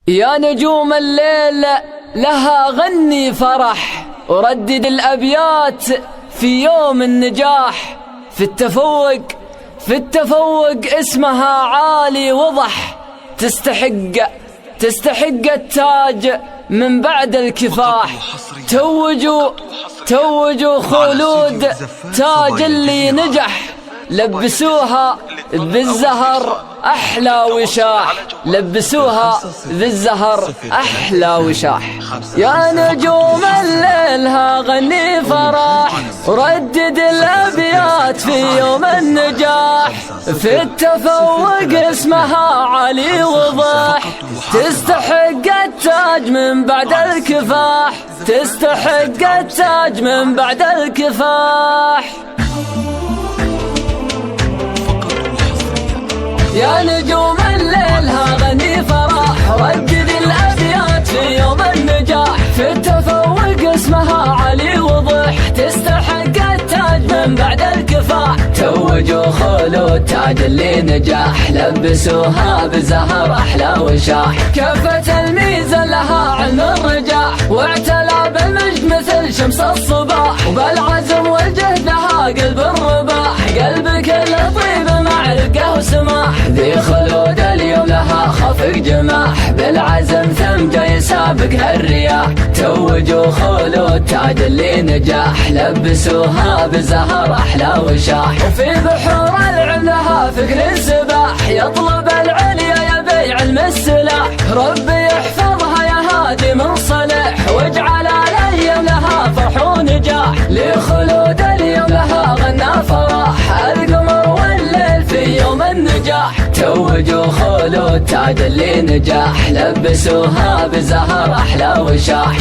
يا نجوم الليل لها غني فرح، وردد الأبيات في يوم النجاح. في التفوق اسمها عالي وضح، تستحق التاج من بعد الكفاح. توجوا خلود تاج اللي نجح، لبسوها بالزهر أحلى وشاح، لبسوها بالزهر أحلى وشاح. يا نجوم الليل ها غني فرح، ردد الأبيات في يوم النجاح. في التفوق اسمها علي وضح، تستحق التاج من بعد الكفاح، تستحق التاج من بعد الكفاح. يا نجوم الليل ها غني فرح، ردد الأبيات في يوم النجاح. في التفوق اسمها علي وضح، تستحق التاج من بعد الكفاح. توجوا خلود تاج اللي نجاح، لبسوها بزهر أحلى وشاح. كفة الميزة لها علم الرجاح، واعتلى بالمجد مثل شمس الصباح. وبالعزم والجهد لها قلب الرباح، قلب كل طيب مع رقة وسماح. ذي خلود اليوم لها خفق جماح، بالعزم ثم جاي سابقها الرياح. توجوا خلود تاج اللي نجاح، لبسوها بزهر أحلى وشاح. وفي بحور العلم لها فكر السباح، يطلب العليا يبي علم السلاح. ربي يحفظها يا هادي من صلح، واجعل الأيام لها فرح ونجاح. لخلود اليوم لها غنى فرح، القمر والليل في يوم النجاح. توجوا خلود تاج اللي نجاح، لبسوها بزهر أحلى وشاح.